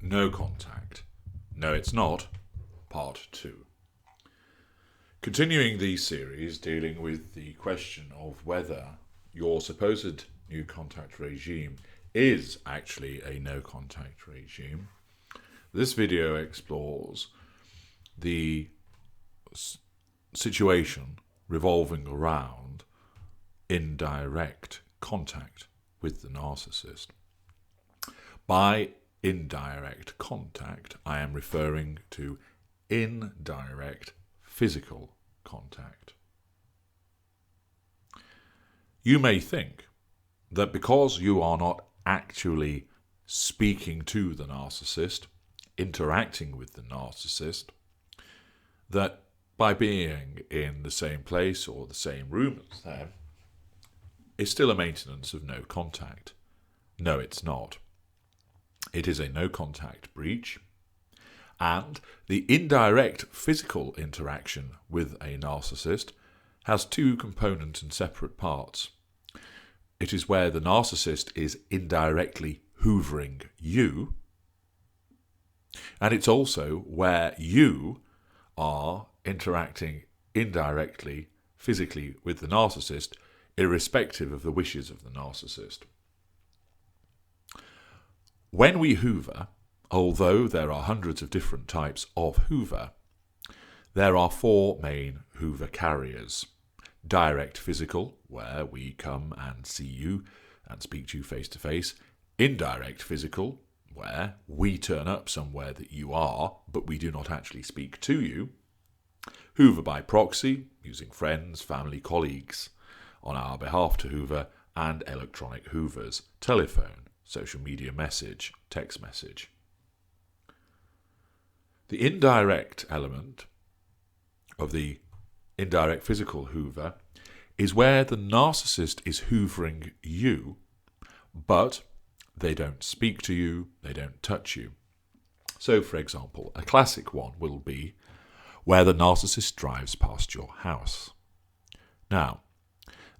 No Contact. No, It's Not, Part 2. Continuing the series dealing with the question of whether your supposed new contact regime is actually a no contact regime, this video explores the situation revolving around indirect contact with the narcissist. By indirect contact, I am referring to indirect physical contact. You may think that because you are not actually speaking to the narcissist, interacting with the narcissist, that by being in the same place or the same room as them is still a maintenance of no contact. No, it's not. It is a no contact breach, and the indirect physical interaction with a narcissist has two component and separate parts. It is where the narcissist is indirectly hoovering you, and it's also where you are interacting indirectly, physically with the narcissist, irrespective of the wishes of the narcissist. When we hoover, although there are hundreds of different types of hoover, there are four main hoover carriers. Direct physical, where we come and see you and speak to you face to face. Indirect physical, where we turn up somewhere that you are, but we do not actually speak to you. Hoover by proxy, using friends, family, colleagues on our behalf to hoover, and electronic hoovers, telephone, social media message, text message. The indirect element of the indirect physical hoover is where the narcissist is hoovering you, but they don't speak to you, they don't touch you. So, for example, a classic one will be where the narcissist drives past your house. Now,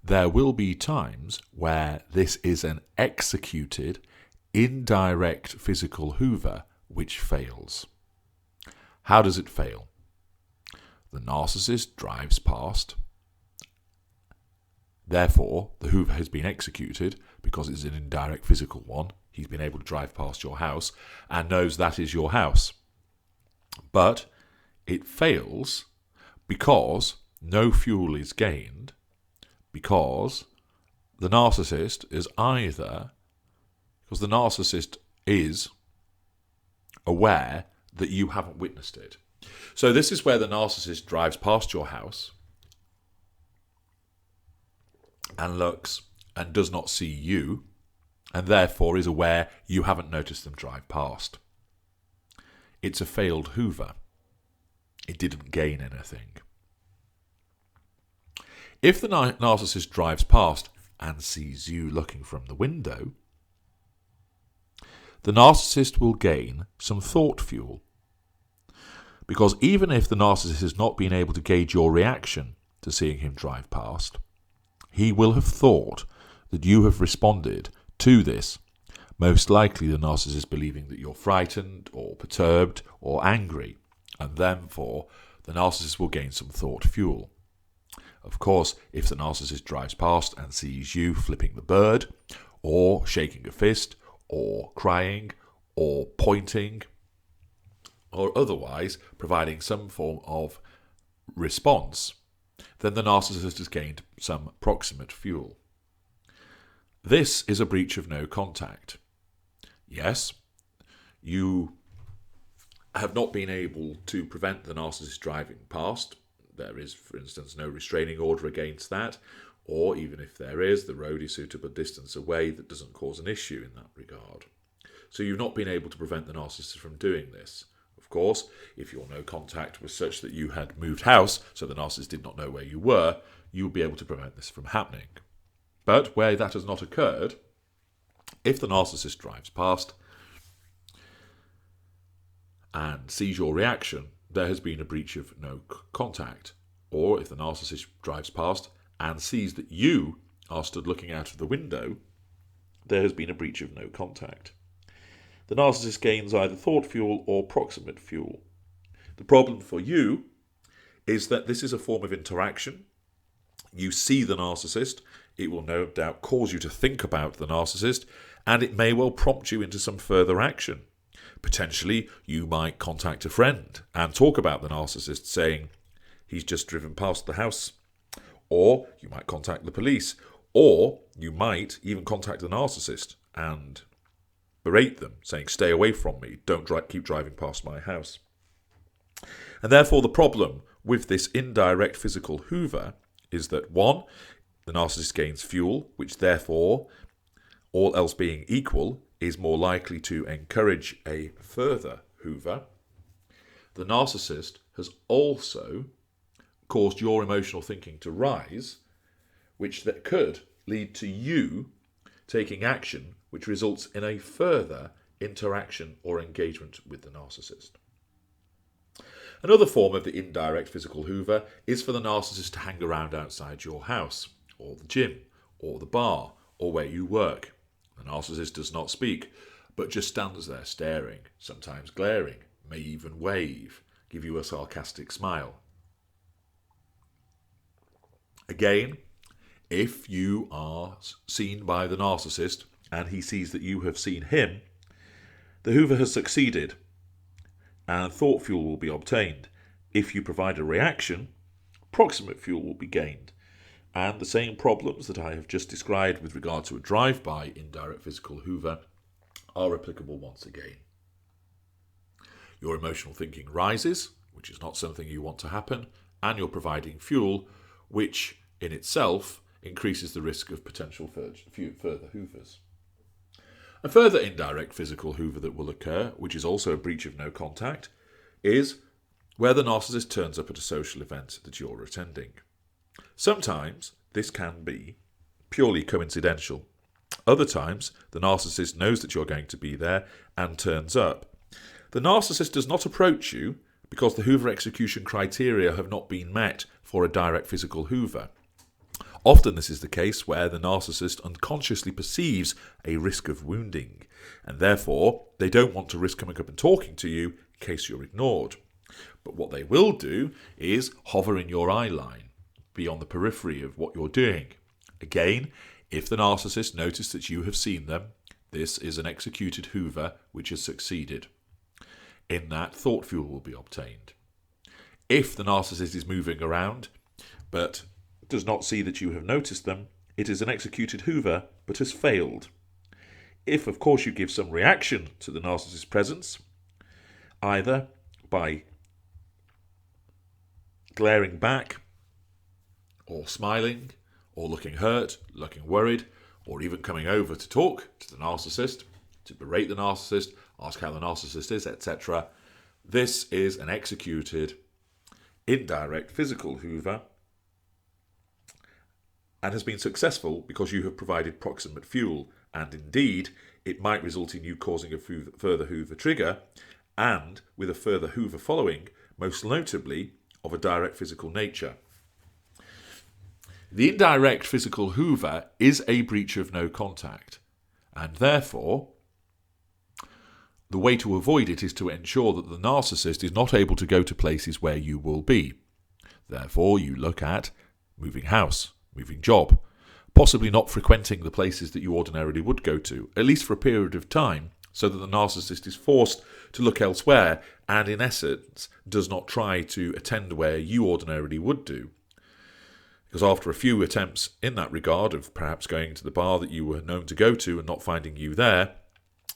there will be times where this is an executed, indirect physical hoover which fails. How does it fail? The narcissist drives past. Therefore, the hoover has been executed because it's an indirect physical one. He's been able to drive past your house and knows that is your house. But it fails because no fuel is gained, because the narcissist is aware that you haven't witnessed it. So this is where the narcissist drives past your house and looks and does not see you, and therefore is aware you haven't noticed them drive past. It's a failed hoover. It didn't gain anything. If the narcissist drives past and sees you looking from the window, the narcissist will gain some thought fuel. Because even if the narcissist has not been able to gauge your reaction to seeing him drive past, he will have thought that you have responded to this, most likely the narcissist believing that you're frightened or perturbed or angry, and therefore the narcissist will gain some thought fuel. Of course, if the narcissist drives past and sees you flipping the bird, or shaking a fist, or crying, or pointing, or otherwise providing some form of response, then the narcissist has gained some proximate fuel. This is a breach of no contact. Yes, you have not been able to prevent the narcissist driving past. There is, for instance, no restraining order against that, or even if there is, the road is suitable distance away that doesn't cause an issue in that regard. So you've not been able to prevent the narcissist from doing this. Of course, if your no contact was such that you had moved house, so the narcissist did not know where you were, you would be able to prevent this from happening. But where that has not occurred, if the narcissist drives past and sees your reaction, there has been a breach of no contact. Or if the narcissist drives past and sees that you are stood looking out of the window, there has been a breach of no contact. the narcissist gains either thought fuel or proximate fuel. The problem for you is that this is a form of interaction. You see the narcissist, it will no doubt cause you to think about the narcissist, and it may well prompt you into some further action. Potentially, you might contact a friend and talk about the narcissist, saying he's just driven past the house. Or you might contact the police. Or you might even contact the narcissist and berate them, saying, stay away from me, don't keep driving past my house. And therefore, the problem with this indirect physical hoover is that, one, the narcissist gains fuel, which therefore, all else being equal, is more likely to encourage a further hoover. The narcissist has also caused your emotional thinking to rise, which that could lead to you taking action, which results in a further interaction or engagement with the narcissist. Another form of the indirect physical hoover is for the narcissist to hang around outside your house, or the gym, or the bar, or where you work. The narcissist does not speak, but just stands there staring, sometimes glaring, may even wave, give you a sarcastic smile. Again, if you are seen by the narcissist and he sees that you have seen him, the hoover has succeeded and thought fuel will be obtained. If you provide a reaction, proximate fuel will be gained. And the same problems that I have just described with regard to a drive-by indirect physical hoover are applicable once again. Your emotional thinking rises, which is not something you want to happen, and you're providing fuel, which in itself increases the risk of potential further hoovers. A further indirect physical hoover that will occur, which is also a breach of no contact, is where the narcissist turns up at a social event that you're attending. Sometimes this can be purely coincidental. Other times, the narcissist knows that you're going to be there and turns up. The narcissist does not approach you because the hoover execution criteria have not been met for a direct physical hoover. Often this is the case where the narcissist unconsciously perceives a risk of wounding, and therefore they don't want to risk coming up and talking to you in case you're ignored. But what they will do is hover in your eye line, be on the periphery of what you're doing. Again, if the narcissist notices that you have seen them, this is an executed hoover which has succeeded. In that, thought fuel will be obtained. If the narcissist is moving around, but does not see that you have noticed them, it is an executed hoover, but has failed. If, of course, you give some reaction to the narcissist's presence, either by glaring back, or smiling, or looking hurt, looking worried, or even coming over to talk to the narcissist, to berate the narcissist, ask how the narcissist is, etc., this is an executed, indirect physical hoover, and has been successful because you have provided proximate fuel, and indeed it might result in you causing a further hoover trigger, and with a further hoover following, most notably of a direct physical nature. The indirect physical hoover is a breach of no contact, and therefore the way to avoid it is to ensure that the narcissist is not able to go to places where you will be. Therefore, you look at moving house, moving job, possibly not frequenting the places that you ordinarily would go to, at least for a period of time, so that the narcissist is forced to look elsewhere and, in essence, does not try to attend where you ordinarily would do. Because after a few attempts in that regard of perhaps going to the bar that you were known to go to and not finding you there,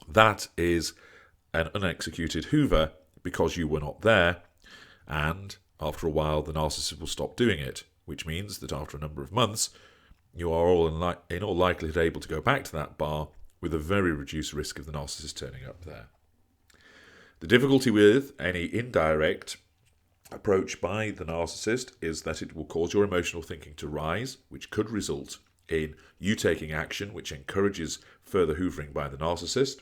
that is an unexecuted hoover because you were not there, and after a while the narcissist will stop doing it, which means that after a number of months you are in all likelihood able to go back to that bar with a very reduced risk of the narcissist turning up there. The difficulty with any indirect approach by the narcissist is that it will cause your emotional thinking to rise, which could result in you taking action which encourages further hoovering by the narcissist.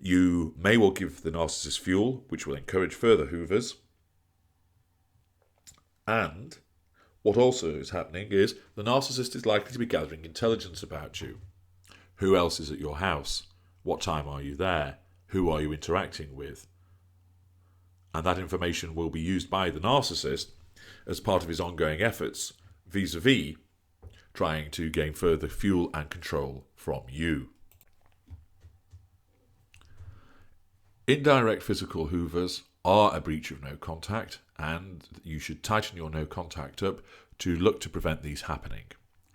You may well give the narcissist fuel, which will encourage further hoovers. And what also is happening is the narcissist is likely to be gathering intelligence about you. Who else is at your house? What time are you there? Who are you interacting with? And that information will be used by the narcissist as part of his ongoing efforts vis-a-vis trying to gain further fuel and control from you. Indirect physical hoovers are a breach of no contact, and you should tighten your no contact up to look to prevent these happening.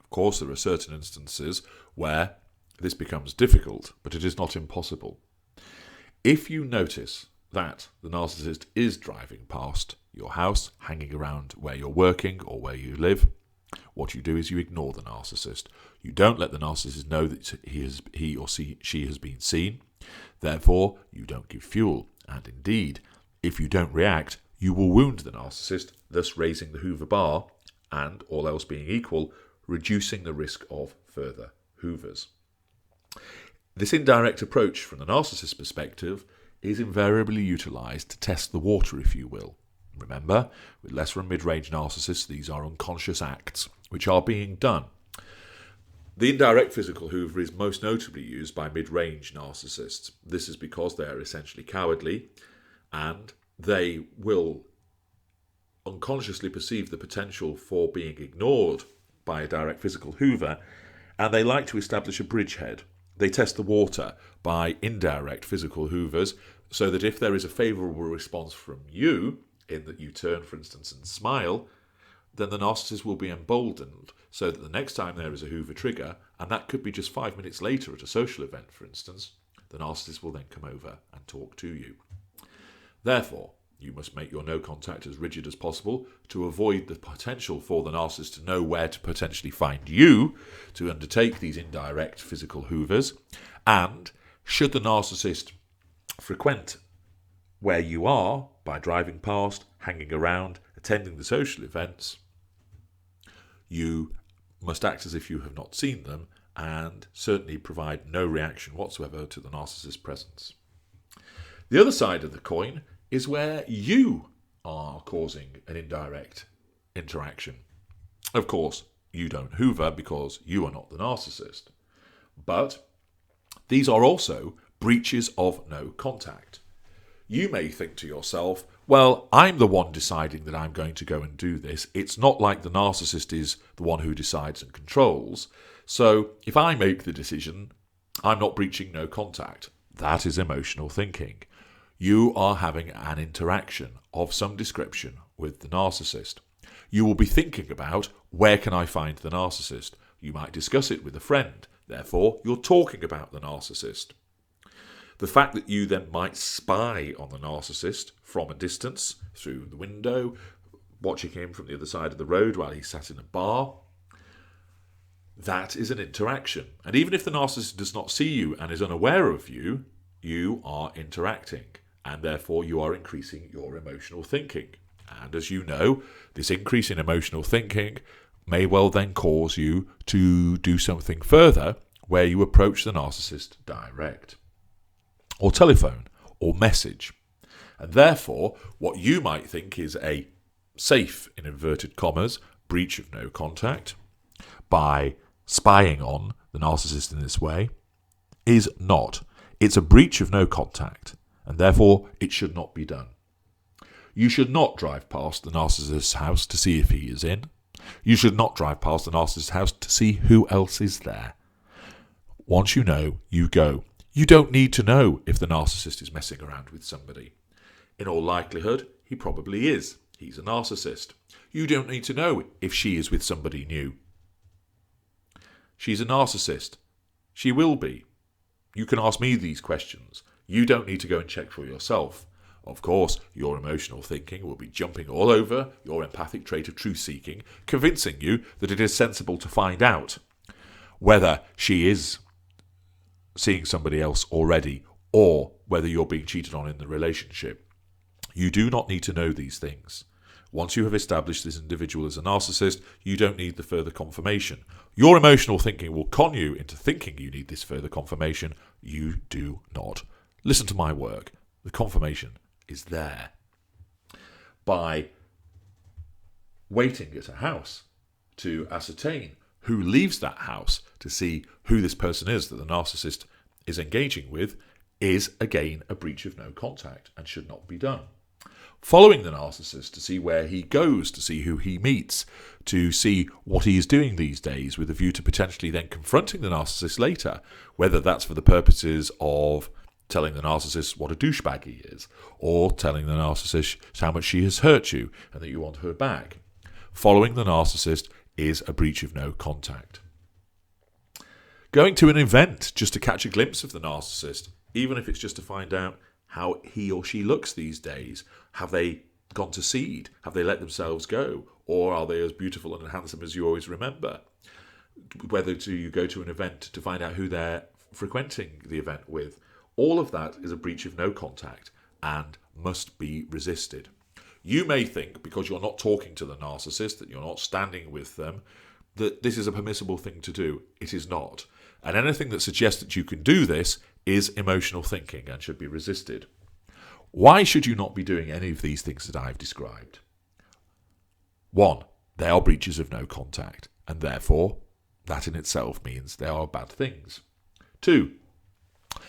Of course, there are certain instances where this becomes difficult, but it is not impossible. If you notice that the narcissist is driving past your house, hanging around where you're working or where you live, what you do is you ignore the narcissist. You don't let the narcissist know that he or she has been seen. Therefore, you don't give fuel. And indeed, if you don't react, you will wound the narcissist, thus raising the Hoover bar and, all else being equal, reducing the risk of further hoovers. This indirect approach from the narcissist's perspective is invariably utilised to test the water, if you will. Remember, with lesser and mid-range narcissists, these are unconscious acts which are being done. The indirect physical hoover is most notably used by mid-range narcissists. This is because they are essentially cowardly and they will unconsciously perceive the potential for being ignored by a direct physical hoover, and they like to establish a bridgehead. They test the water by indirect physical hoovers so that if there is a favourable response from you, in that you turn, for instance, and smile, then the narcissist will be emboldened so that the next time there is a hoover trigger, and that could be just 5 minutes later at a social event, for instance, the narcissist will then come over and talk to you. Therefore, you must make your no contact as rigid as possible to avoid the potential for the narcissist to know where to potentially find you to undertake these indirect physical hoovers. And should the narcissist frequent where you are by driving past, hanging around, attending the social events, you must act as if you have not seen them and certainly provide no reaction whatsoever to the narcissist's presence. The other side of the coin is where you are causing an indirect interaction. Of course, you don't hoover because you are not the narcissist. But these are also breaches of no contact. You may think to yourself, well, I'm the one deciding that I'm going to go and do this. It's not like the narcissist is the one who decides and controls. So if I make the decision, I'm not breaching no contact. That is emotional thinking. You are having an interaction of some description with the narcissist. You will be thinking about, where can I find the narcissist? You might discuss it with a friend. Therefore, you're talking about the narcissist. The fact that you then might spy on the narcissist from a distance, through the window, watching him from the other side of the road while he's sat in a bar, that is an interaction. And even if the narcissist does not see you and is unaware of you, you are interacting. And therefore you are increasing your emotional thinking. And as you know, this increase in emotional thinking may well then cause you to do something further where you approach the narcissist direct, or telephone, or message. And therefore, what you might think is a safe, in inverted commas, breach of no contact by spying on the narcissist in this way is not. It's a breach of no contact, and therefore it should not be done. You should not drive past the narcissist's house to see if he is in. You should not drive past the narcissist's house to see who else is there. Once you know, you go. You don't need to know if the narcissist is messing around with somebody. In all likelihood, he probably is. He's a narcissist. You don't need to know if she is with somebody new. She's a narcissist. She will be. You can ask me these questions. You don't need to go and check for yourself. Of course, your emotional thinking will be jumping all over your empathic trait of truth-seeking, convincing you that it is sensible to find out whether she is seeing somebody else already or whether you're being cheated on in the relationship. You do not need to know these things. Once you have established this individual as a narcissist, you don't need the further confirmation. Your emotional thinking will con you into thinking you need this further confirmation. You do not. Listen to my work. The confirmation is there. By waiting at a house to ascertain who leaves that house to see who this person is that the narcissist is engaging with is again a breach of no contact and should not be done. Following the narcissist to see where he goes, to see who he meets, to see what he is doing these days with a view to potentially then confronting the narcissist later, whether that's for the purposes of telling the narcissist what a douchebag he is, or telling the narcissist how much she has hurt you and that you want her back. Following the narcissist is a breach of no contact. Going to an event just to catch a glimpse of the narcissist, even if it's just to find out how he or she looks these days. Have they gone to seed? Have they let themselves go? Or are they as beautiful and handsome as you always remember? Whether you go to an event to find out who they're frequenting the event with. All of that is a breach of no contact and must be resisted. You may think, because you're not talking to the narcissist, that you're not standing with them, that this is a permissible thing to do. It is not. And anything that suggests that you can do this is emotional thinking and should be resisted. Why should you not be doing any of these things that I've described? 1, they are breaches of no contact, and therefore that in itself means they are bad things. 2,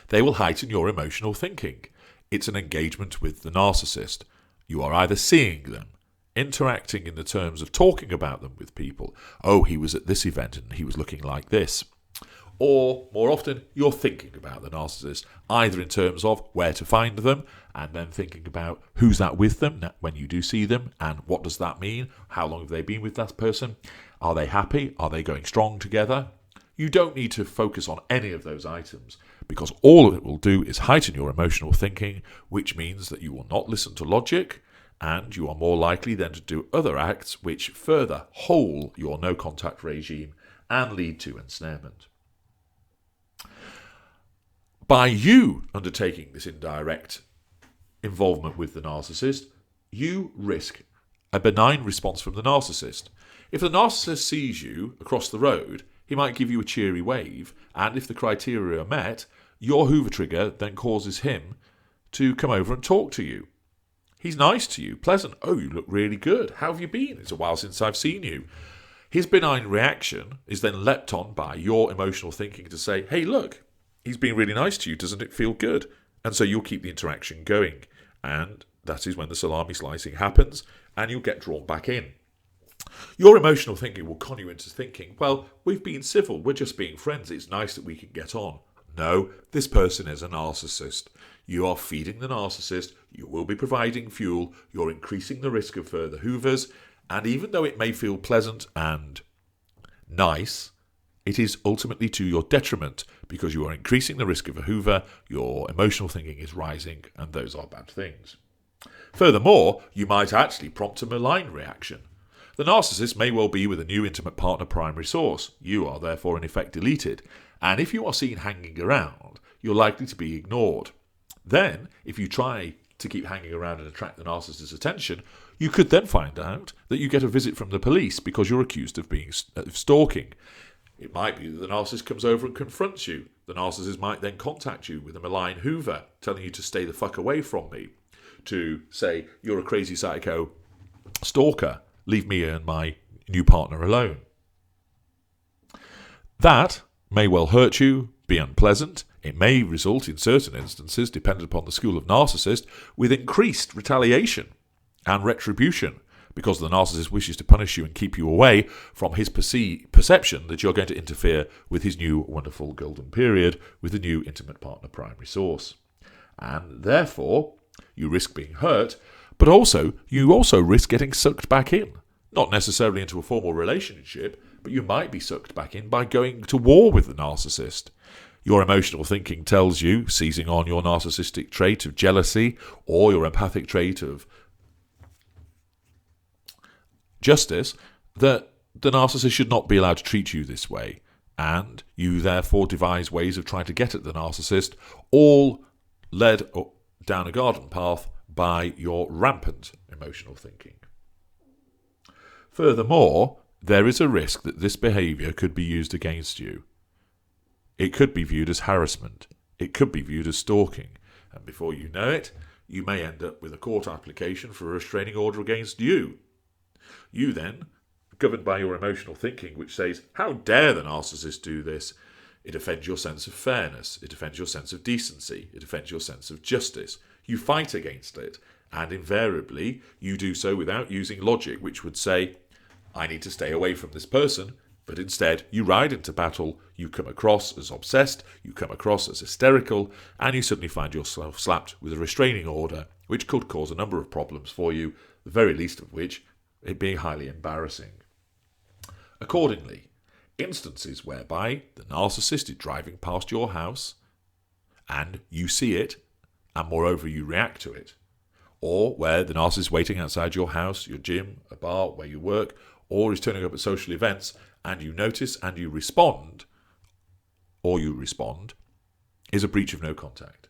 they will heighten your emotional thinking. It's an engagement with the narcissist. You are either seeing them, interacting in the terms of talking about them with people. Oh, he was at this event and he was looking like this. Or, more often, you're thinking about the narcissist, either in terms of where to find them, and then thinking about who's that with them when you do see them, and what does that mean? How long have they been with that person? Are they happy? Are they going strong together? You don't need to focus on any of those items, because all it will do is heighten your emotional thinking, which means that you will not listen to logic, and you are more likely then to do other acts which further hole your no-contact regime and lead to ensnarement. By you undertaking this indirect involvement with the narcissist, you risk a benign response from the narcissist. If the narcissist sees you across the road, he might give you a cheery wave, and if the criteria are met, your Hoover trigger then causes him to come over and talk to you. He's nice to you, pleasant. Oh, you look really good. How have you been? It's a while since I've seen you. His benign reaction is then leapt on by your emotional thinking to say, hey, look, he's been really nice to you. Doesn't it feel good? And so you'll keep the interaction going. And that is when the salami slicing happens and you'll get drawn back in. Your emotional thinking will con you into thinking, well, we've been civil. We're just being friends. It's nice that we can get on. No, this person is a narcissist. You are feeding the narcissist. You will be providing fuel. You're increasing the risk of further hoovers. And even though it may feel pleasant and nice, it is ultimately to your detriment because you are increasing the risk of a hoover, your emotional thinking is rising, and those are bad things. Furthermore, you might actually prompt a malign reaction. The narcissist may well be with a new intimate partner primary source. You are therefore in effect deleted. And if you are seen hanging around, you're likely to be ignored. Then, if you try to keep hanging around and attract the narcissist's attention, you could then find out that you get a visit from the police because you're accused of stalking. It might be that the narcissist comes over and confronts you. The narcissist might then contact you with a malign hoover, telling you to stay the fuck away from me, to say, you're a crazy psycho stalker, leave me and my new partner alone. That may well hurt you, be unpleasant. It may result in certain instances, dependent upon the school of narcissist, with increased retaliation and retribution, because the narcissist wishes to punish you and keep you away from his perception that you're going to interfere with his new wonderful golden period with the new intimate partner primary source. And therefore, you risk being hurt, but you also risk getting sucked back in. Not necessarily into a formal relationship, but you might be sucked back in by going to war with the narcissist. Your emotional thinking tells you, seizing on your narcissistic trait of jealousy or your empathic trait of justice, that the narcissist should not be allowed to treat you this way, and you therefore devise ways of trying to get at the narcissist, all led down a garden path by your rampant emotional thinking. Furthermore, there is a risk that this behaviour could be used against you. It could be viewed as harassment. It could be viewed as stalking. And before you know it, you may end up with a court application for a restraining order against you. You then, governed by your emotional thinking, which says, how dare the narcissist do this? It offends your sense of fairness. It offends your sense of decency. It offends your sense of justice. You fight against it, and invariably you do so without using logic, which would say, I need to stay away from this person, but instead you ride into battle, you come across as obsessed, you come across as hysterical, and you suddenly find yourself slapped with a restraining order, which could cause a number of problems for you, the very least of which it being highly embarrassing. Accordingly, instances whereby the narcissist is driving past your house and you see it, and moreover you react to it, or where the narcissist is waiting outside your house, your gym, a bar, where you work, or is turning up at social events, and you notice and you respond, is a breach of no contact.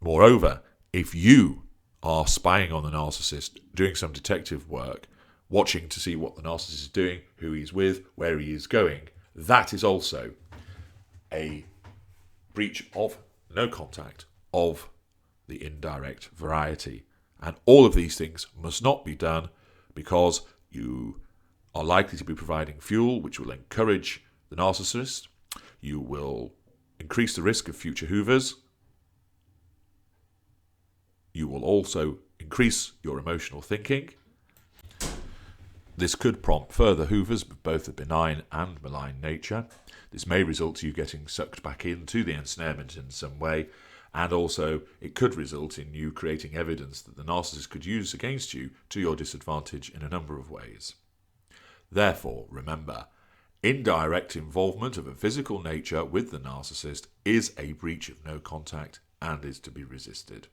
Moreover, if you are spying on the narcissist, doing some detective work, watching to see what the narcissist is doing, who he's with, where he is going, that is also a breach of no contact of the indirect variety. And all of these things must not be done because you are likely to be providing fuel which will encourage the narcissist. You will increase the risk of future hoovers. You will also increase your emotional thinking. This could prompt further hoovers of both a benign and malign nature. This may result to you getting sucked back into the ensnarement in some way, and also it could result in you creating evidence that the narcissist could use against you to your disadvantage in a number of ways. Therefore, remember, indirect involvement of a physical nature with the narcissist is a breach of no contact and is to be resisted.